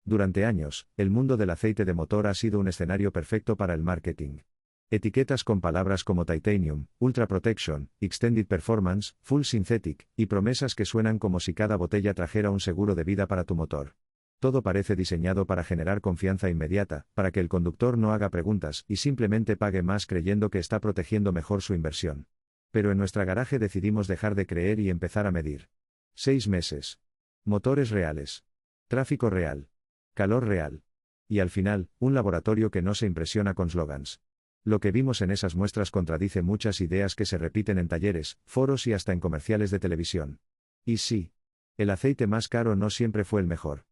Durante años, el mundo del aceite de motor ha sido un escenario perfecto para el marketing. Etiquetas con palabras como Titanium, Ultra Protection, Extended Performance, Full Synthetic, y promesas que suenan como si cada botella trajera un seguro de vida para tu motor. Todo parece diseñado para generar confianza inmediata, para que el conductor no haga preguntas y simplemente pague más creyendo que está protegiendo mejor su inversión. Pero en nuestra garaje decidimos dejar de creer y empezar a medir. 6 meses. Motores reales. Tráfico real. Calor real. Y al final, un laboratorio que no se impresiona con slogans. Lo que vimos en esas muestras contradice muchas ideas que se repiten en talleres, foros y hasta en comerciales de televisión. Y sí. El aceite más caro no siempre fue el mejor.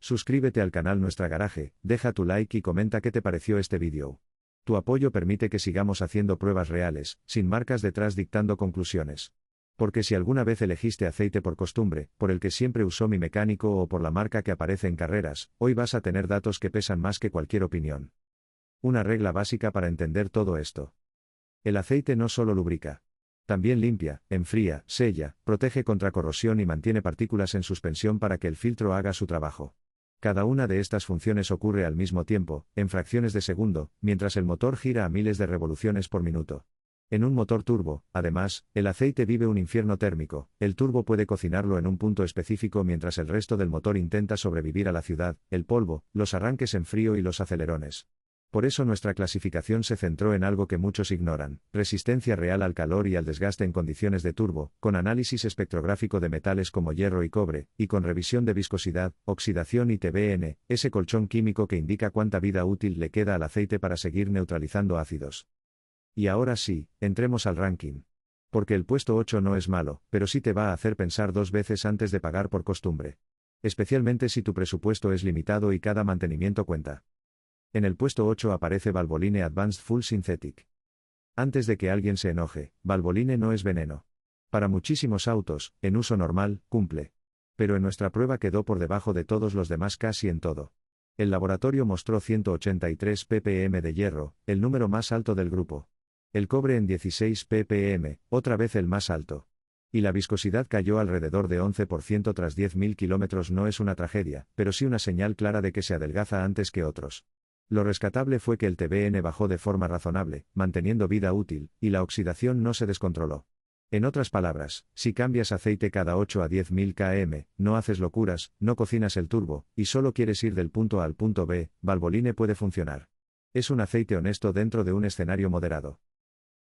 Suscríbete al canal Nuestra Garaje, deja tu like y comenta qué te pareció este vídeo. Tu apoyo permite que sigamos haciendo pruebas reales, sin marcas detrás dictando conclusiones. Porque si alguna vez elegiste aceite por costumbre, por el que siempre usó mi mecánico o por la marca que aparece en carreras, hoy vas a tener datos que pesan más que cualquier opinión. Una regla básica para entender todo esto. El aceite no solo lubrica. También limpia, enfría, sella, protege contra corrosión y mantiene partículas en suspensión para que el filtro haga su trabajo. Cada una de estas funciones ocurre al mismo tiempo, en fracciones de segundo, mientras el motor gira a miles de revoluciones por minuto. En un motor turbo, además, el aceite vive un infierno térmico, el turbo puede cocinarlo en un punto específico mientras el resto del motor intenta sobrevivir a la ciudad, el polvo, los arranques en frío y los acelerones. Por eso nuestra clasificación se centró en algo que muchos ignoran, resistencia real al calor y al desgaste en condiciones de turbo, con análisis espectrográfico de metales como hierro y cobre, y con revisión de viscosidad, oxidación y TBN, ese colchón químico que indica cuánta vida útil le queda al aceite para seguir neutralizando ácidos. Y ahora sí, entremos al ranking. Porque el puesto 8 no es malo, pero sí te va a hacer pensar 2 veces antes de pagar por costumbre. Especialmente si tu presupuesto es limitado y cada mantenimiento cuenta. En el puesto 8 aparece Valvoline Advanced Full Synthetic. Antes de que alguien se enoje, Valvoline no es veneno. Para muchísimos autos, en uso normal, cumple. Pero en nuestra prueba quedó por debajo de todos los demás casi en todo. El laboratorio mostró 183 ppm de hierro, el número más alto del grupo. El cobre en 16 ppm, otra vez el más alto. Y la viscosidad cayó alrededor de 11% tras 10.000 kilómetros. No es una tragedia, pero sí una señal clara de que se adelgaza antes que otros. Lo rescatable fue que el TBN bajó de forma razonable, manteniendo vida útil, y la oxidación no se descontroló. En otras palabras, si cambias aceite cada 8 a 10.000 km, no haces locuras, no cocinas el turbo, y solo quieres ir del punto A al punto B, Valvoline puede funcionar. Es un aceite honesto dentro de un escenario moderado.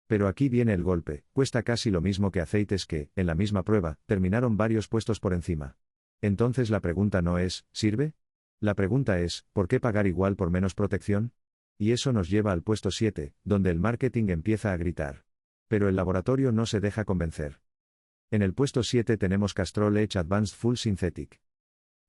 Pero aquí viene el golpe, cuesta casi lo mismo que aceites que, en la misma prueba, terminaron varios puestos por encima. Entonces la pregunta no es, ¿sirve? La pregunta es, ¿por qué pagar igual por menos protección? Y eso nos lleva al puesto 7, donde el marketing empieza a gritar. Pero el laboratorio no se deja convencer. En el puesto 7 tenemos Castrol Edge Advanced Full Synthetic.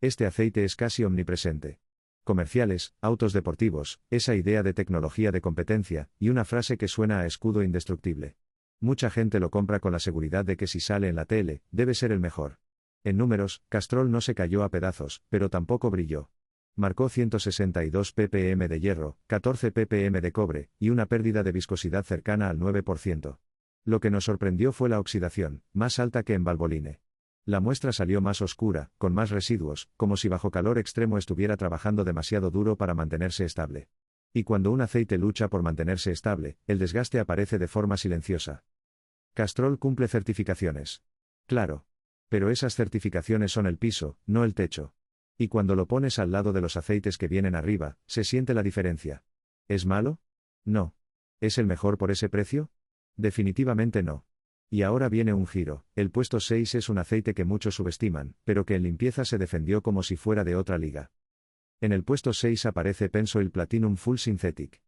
Este aceite es casi omnipresente. Comerciales, autos deportivos, esa idea de tecnología de competencia, y una frase que suena a escudo indestructible. Mucha gente lo compra con la seguridad de que si sale en la tele, debe ser el mejor. En números, Castrol no se cayó a pedazos, pero tampoco brilló. Marcó 162 ppm de hierro, 14 ppm de cobre, y una pérdida de viscosidad cercana al 9%. Lo que nos sorprendió fue la oxidación, más alta que en Valvoline. La muestra salió más oscura, con más residuos, como si bajo calor extremo estuviera trabajando demasiado duro para mantenerse estable. Y cuando un aceite lucha por mantenerse estable, el desgaste aparece de forma silenciosa. Castrol cumple certificaciones. Claro. Pero esas certificaciones son el piso, no el techo. Y cuando lo pones al lado de los aceites que vienen arriba, se siente la diferencia. ¿Es malo? No. ¿Es el mejor por ese precio? Definitivamente no. Y ahora viene un giro, el puesto 6 es un aceite que muchos subestiman, pero que en limpieza se defendió como si fuera de otra liga. En el puesto 6 aparece Pensoil Platinum Full Synthetic.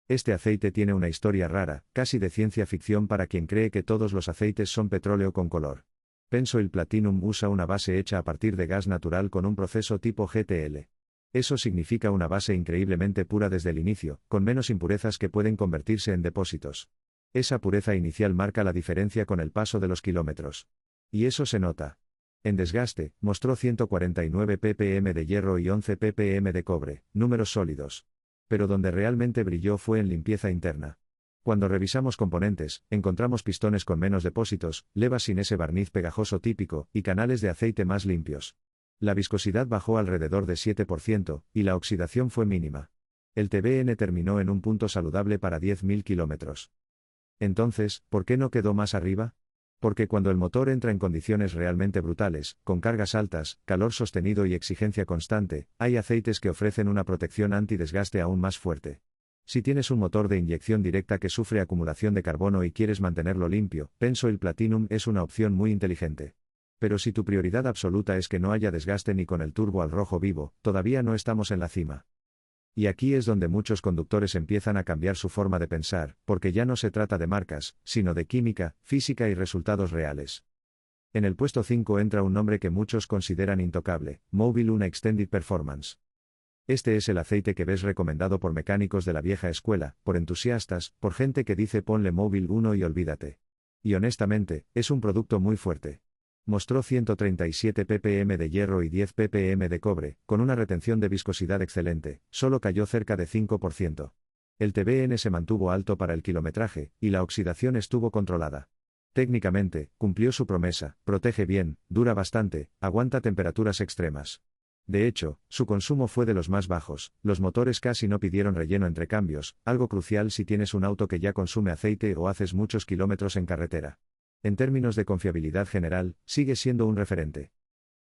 Este aceite tiene una historia rara, casi de ciencia ficción para quien cree que todos los aceites son petróleo con color. Pensoil Platinum usa una base hecha a partir de gas natural con un proceso tipo GTL. Eso significa una base increíblemente pura desde el inicio, con menos impurezas que pueden convertirse en depósitos. Esa pureza inicial marca la diferencia con el paso de los kilómetros. Y eso se nota. En desgaste, mostró 149 ppm de hierro y 11 ppm de cobre, números sólidos. Pero donde realmente brilló fue en limpieza interna. Cuando revisamos componentes, encontramos pistones con menos depósitos, levas sin ese barniz pegajoso típico, y canales de aceite más limpios. La viscosidad bajó alrededor de 7%, y la oxidación fue mínima. El TBN terminó en un punto saludable para 10.000 kilómetros. Entonces, ¿por qué no quedó más arriba? Porque cuando el motor entra en condiciones realmente brutales, con cargas altas, calor sostenido y exigencia constante, hay aceites que ofrecen una protección antidesgaste aún más fuerte. Si tienes un motor de inyección directa que sufre acumulación de carbono y quieres mantenerlo limpio, Pensoil Platinum es una opción muy inteligente. Pero si tu prioridad absoluta es que no haya desgaste ni con el turbo al rojo vivo, todavía no estamos en la cima. Y aquí es donde muchos conductores empiezan a cambiar su forma de pensar, porque ya no se trata de marcas, sino de química, física y resultados reales. En el puesto 5 entra un nombre que muchos consideran intocable, Mobil 1 Extended Performance. Este es el aceite que ves recomendado por mecánicos de la vieja escuela, por entusiastas, por gente que dice ponle Mobil 1 y olvídate. Y honestamente, es un producto muy fuerte. Mostró 137 ppm de hierro y 10 ppm de cobre, con una retención de viscosidad excelente, solo cayó cerca de 5%. El TBN se mantuvo alto para el kilometraje, y la oxidación estuvo controlada. Técnicamente, cumplió su promesa, protege bien, dura bastante, aguanta temperaturas extremas. De hecho, su consumo fue de los más bajos, los motores casi no pidieron relleno entre cambios, algo crucial si tienes un auto que ya consume aceite o haces muchos kilómetros en carretera. En términos de confiabilidad general, sigue siendo un referente.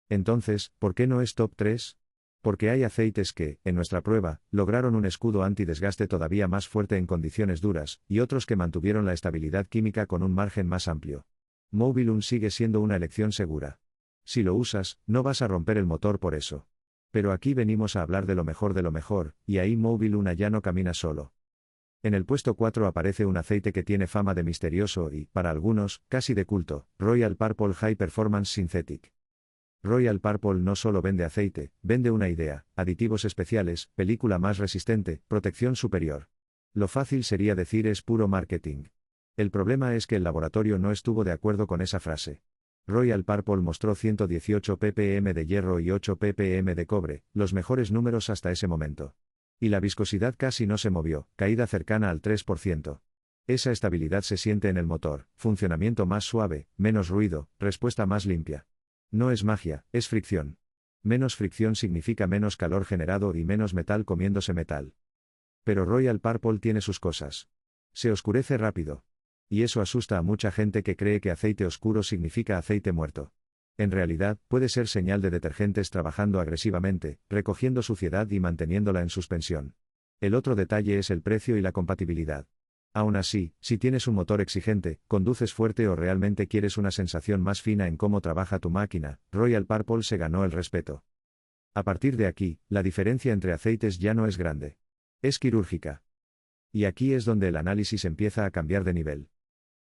Entonces, ¿por qué no es top 3? Porque hay aceites que, en nuestra prueba, lograron un escudo antidesgaste todavía más fuerte en condiciones duras, y otros que mantuvieron la estabilidad química con un margen más amplio. Mobil 1 sigue siendo una elección segura. Si lo usas, no vas a romper el motor por eso. Pero aquí venimos a hablar de lo mejor, y ahí Mobil 1 ya no camina solo. En el puesto 4 aparece un aceite que tiene fama de misterioso y, para algunos, casi de culto, Royal Purple High Performance Synthetic. Royal Purple no solo vende aceite, vende una idea, aditivos especiales, película más resistente, protección superior. Lo fácil sería decir es puro marketing. El problema es que el laboratorio no estuvo de acuerdo con esa frase. Royal Purple mostró 118 ppm de hierro y 8 ppm de cobre, los mejores números hasta ese momento. Y la viscosidad casi no se movió, caída cercana al 3%. Esa estabilidad se siente en el motor, funcionamiento más suave, menos ruido, respuesta más limpia. No es magia, es fricción. Menos fricción significa menos calor generado y menos metal comiéndose metal. Pero Royal Purple tiene sus cosas. Se oscurece rápido. Y eso asusta a mucha gente que cree que aceite oscuro significa aceite muerto. En realidad, puede ser señal de detergentes trabajando agresivamente, recogiendo suciedad y manteniéndola en suspensión. El otro detalle es el precio y la compatibilidad. Aún así, si tienes un motor exigente, conduces fuerte o realmente quieres una sensación más fina en cómo trabaja tu máquina, Royal Purple se ganó el respeto. A partir de aquí, la diferencia entre aceites ya no es grande. Es quirúrgica. Y aquí es donde el análisis empieza a cambiar de nivel.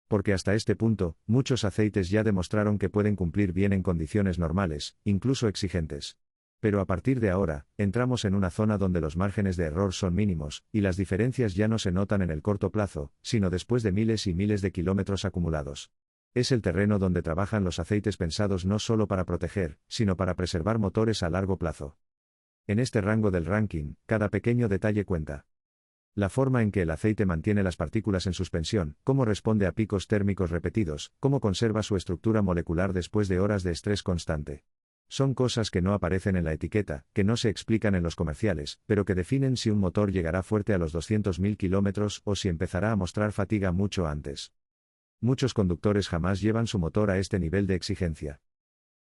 Porque hasta este punto, muchos aceites ya demostraron que pueden cumplir bien en condiciones normales, incluso exigentes. Pero a partir de ahora, entramos en una zona donde los márgenes de error son mínimos, y las diferencias ya no se notan en el corto plazo, sino después de miles y miles de kilómetros acumulados. Es el terreno donde trabajan los aceites pensados no solo para proteger, sino para preservar motores a largo plazo. En este rango del ranking, cada pequeño detalle cuenta. La forma en que el aceite mantiene las partículas en suspensión, cómo responde a picos térmicos repetidos, cómo conserva su estructura molecular después de horas de estrés constante. Son cosas que no aparecen en la etiqueta, que no se explican en los comerciales, pero que definen si un motor llegará fuerte a los 200.000 kilómetros o si empezará a mostrar fatiga mucho antes. Muchos conductores jamás llevan su motor a este nivel de exigencia.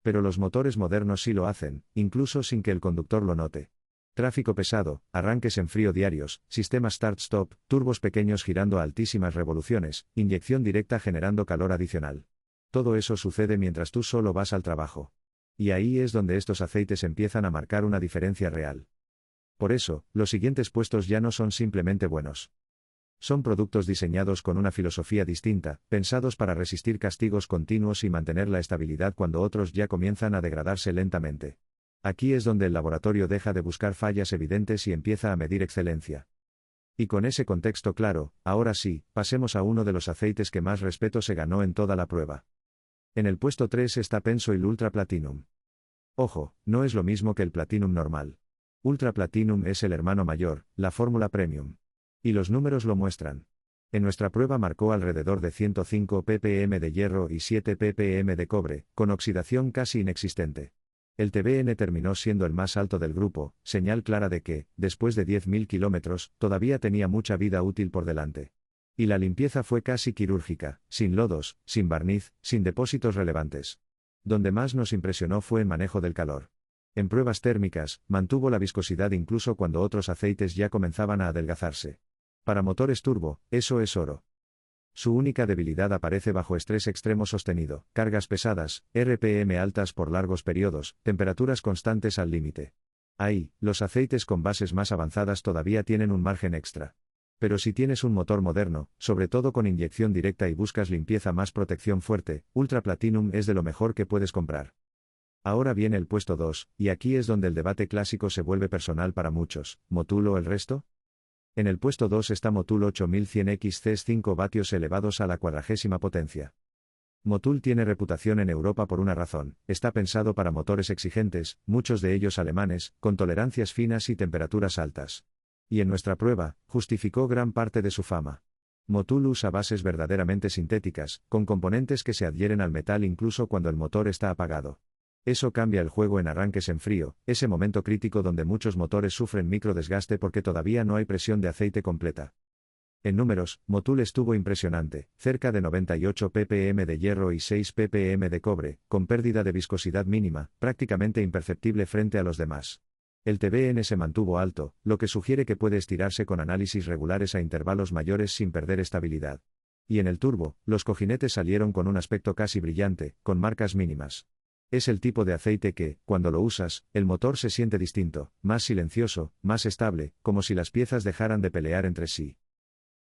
Pero los motores modernos sí lo hacen, incluso sin que el conductor lo note. Tráfico pesado, arranques en frío diarios, sistema start-stop, turbos pequeños girando a altísimas revoluciones, inyección directa generando calor adicional. Todo eso sucede mientras tú solo vas al trabajo. Y ahí es donde estos aceites empiezan a marcar una diferencia real. Por eso, los siguientes puestos ya no son simplemente buenos. Son productos diseñados con una filosofía distinta, pensados para resistir castigos continuos y mantener la estabilidad cuando otros ya comienzan a degradarse lentamente. Aquí es donde el laboratorio deja de buscar fallas evidentes y empieza a medir excelencia. Y con ese contexto claro, ahora sí, pasemos a uno de los aceites que más respeto se ganó en toda la prueba. En el puesto 3 está Pensoil Ultra Platinum. Ojo, no es lo mismo que el Platinum normal. Ultra Platinum es el hermano mayor, la fórmula premium. Y los números lo muestran. En nuestra prueba marcó alrededor de 105 ppm de hierro y 7 ppm de cobre, con oxidación casi inexistente. El TBN terminó siendo el más alto del grupo, señal clara de que, después de 10.000 kilómetros, todavía tenía mucha vida útil por delante. Y la limpieza fue casi quirúrgica, sin lodos, sin barniz, sin depósitos relevantes. Donde más nos impresionó fue en manejo del calor. En pruebas térmicas, mantuvo la viscosidad incluso cuando otros aceites ya comenzaban a adelgazarse. Para motores turbo, eso es oro. Su única debilidad aparece bajo estrés extremo sostenido, cargas pesadas, RPM altas por largos periodos, temperaturas constantes al límite. Ahí, los aceites con bases más avanzadas todavía tienen un margen extra. Pero si tienes un motor moderno, sobre todo con inyección directa y buscas limpieza más protección fuerte, Ultra Platinum es de lo mejor que puedes comprar. Ahora viene el puesto 2, y aquí es donde el debate clásico se vuelve personal para muchos, ¿Motul o el resto? En el puesto 2 está Motul 8100XC 5 vatios elevados a la 40ª potencia. Motul tiene reputación en Europa por una razón, está pensado para motores exigentes, muchos de ellos alemanes, con tolerancias finas y temperaturas altas. Y en nuestra prueba, justificó gran parte de su fama. Motul usa bases verdaderamente sintéticas, con componentes que se adhieren al metal incluso cuando el motor está apagado. Eso cambia el juego en arranques en frío, ese momento crítico donde muchos motores sufren microdesgaste porque todavía no hay presión de aceite completa. En números, Motul estuvo impresionante, cerca de 98 ppm de hierro y 6 ppm de cobre, con pérdida de viscosidad mínima, prácticamente imperceptible frente a los demás. El TBN se mantuvo alto, lo que sugiere que puede estirarse con análisis regulares a intervalos mayores sin perder estabilidad. Y en el turbo, los cojinetes salieron con un aspecto casi brillante, con marcas mínimas. Es el tipo de aceite que, cuando lo usas, el motor se siente distinto, más silencioso, más estable, como si las piezas dejaran de pelear entre sí.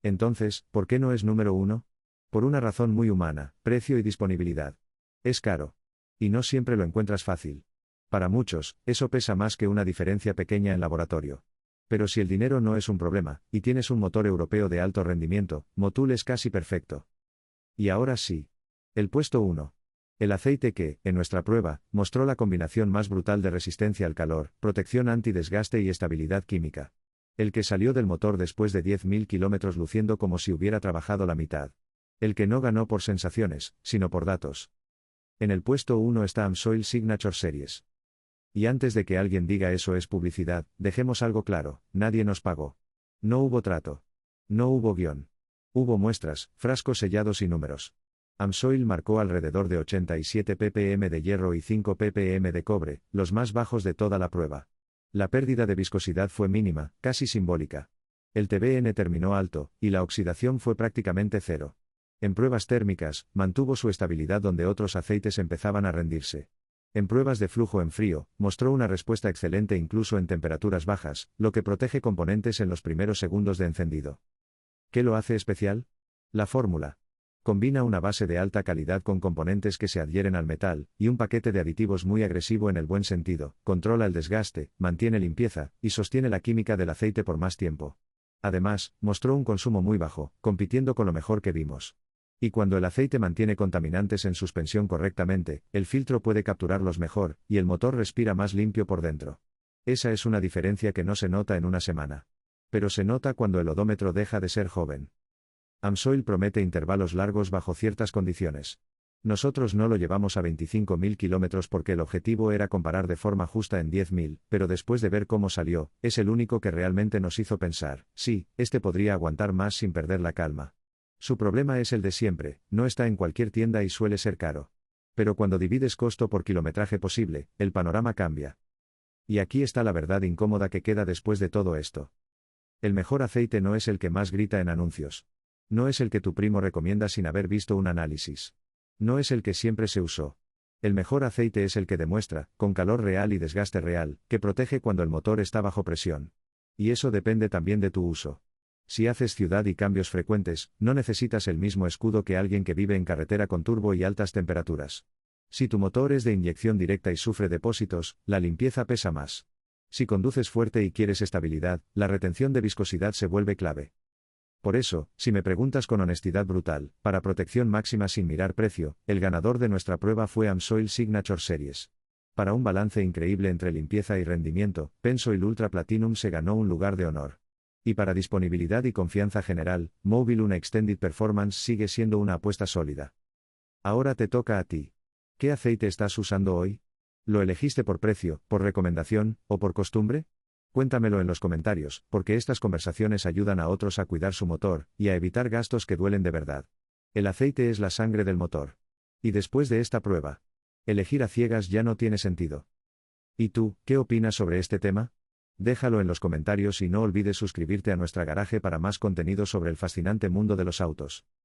Entonces, ¿por qué no es número 1? Por una razón muy humana, precio y disponibilidad. Es caro. Y no siempre lo encuentras fácil. Para muchos, eso pesa más que una diferencia pequeña en laboratorio. Pero si el dinero no es un problema, y tienes un motor europeo de alto rendimiento, Motul es casi perfecto. Y ahora sí. El puesto 1. El aceite que, en nuestra prueba, mostró la combinación más brutal de resistencia al calor, protección antidesgaste y estabilidad química. El que salió del motor después de 10.000 kilómetros luciendo como si hubiera trabajado la mitad. El que no ganó por sensaciones, sino por datos. En el puesto 1 está Amsoil Signature Series. Y antes de que alguien diga eso es publicidad, dejemos algo claro, nadie nos pagó. No hubo trato. No hubo guión. Hubo muestras, frascos sellados y números. Amsoil marcó alrededor de 87 ppm de hierro y 5 ppm de cobre, los más bajos de toda la prueba. La pérdida de viscosidad fue mínima, casi simbólica. El TBN terminó alto, y la oxidación fue prácticamente cero. En pruebas térmicas, mantuvo su estabilidad donde otros aceites empezaban a rendirse. En pruebas de flujo en frío, mostró una respuesta excelente incluso en temperaturas bajas, lo que protege componentes en los primeros segundos de encendido. ¿Qué lo hace especial? La fórmula. Combina una base de alta calidad con componentes que se adhieren al metal, y un paquete de aditivos muy agresivo en el buen sentido, controla el desgaste, mantiene limpieza, y sostiene la química del aceite por más tiempo. Además, mostró un consumo muy bajo, compitiendo con lo mejor que vimos. Y cuando el aceite mantiene contaminantes en suspensión correctamente, el filtro puede capturarlos mejor, y el motor respira más limpio por dentro. Esa es una diferencia que no se nota en una semana. Pero se nota cuando el odómetro deja de ser joven. Amsoil promete intervalos largos bajo ciertas condiciones. Nosotros no lo llevamos a 25.000 kilómetros porque el objetivo era comparar de forma justa en 10.000, pero después de ver cómo salió, es el único que realmente nos hizo pensar, sí, este podría aguantar más sin perder la calma. Su problema es el de siempre, no está en cualquier tienda y suele ser caro. Pero cuando divides costo por kilometraje posible, el panorama cambia. Y aquí está la verdad incómoda que queda después de todo esto. El mejor aceite no es el que más grita en anuncios. No es el que tu primo recomienda sin haber visto un análisis. No es el que siempre se usó. El mejor aceite es el que demuestra, con calor real y desgaste real, que protege cuando el motor está bajo presión. Y eso depende también de tu uso. Si haces ciudad y cambios frecuentes, no necesitas el mismo escudo que alguien que vive en carretera con turbo y altas temperaturas. Si tu motor es de inyección directa y sufre depósitos, la limpieza pesa más. Si conduces fuerte y quieres estabilidad, la retención de viscosidad se vuelve clave. Por eso, si me preguntas con honestidad brutal, para protección máxima sin mirar precio, el ganador de nuestra prueba fue Amsoil Signature Series. Para un balance increíble entre limpieza y rendimiento, Pensoil Ultra Platinum se ganó un lugar de honor. Y para disponibilidad y confianza general, Mobil Una Extended Performance sigue siendo una apuesta sólida. Ahora te toca a ti. ¿Qué aceite estás usando hoy? ¿Lo elegiste por precio, por recomendación, o por costumbre? Cuéntamelo en los comentarios, porque estas conversaciones ayudan a otros a cuidar su motor, y a evitar gastos que duelen de verdad. El aceite es la sangre del motor. Y después de esta prueba, elegir a ciegas ya no tiene sentido. ¿Y tú, qué opinas sobre este tema? Déjalo en los comentarios y no olvides suscribirte a nuestra garaje para más contenido sobre el fascinante mundo de los autos.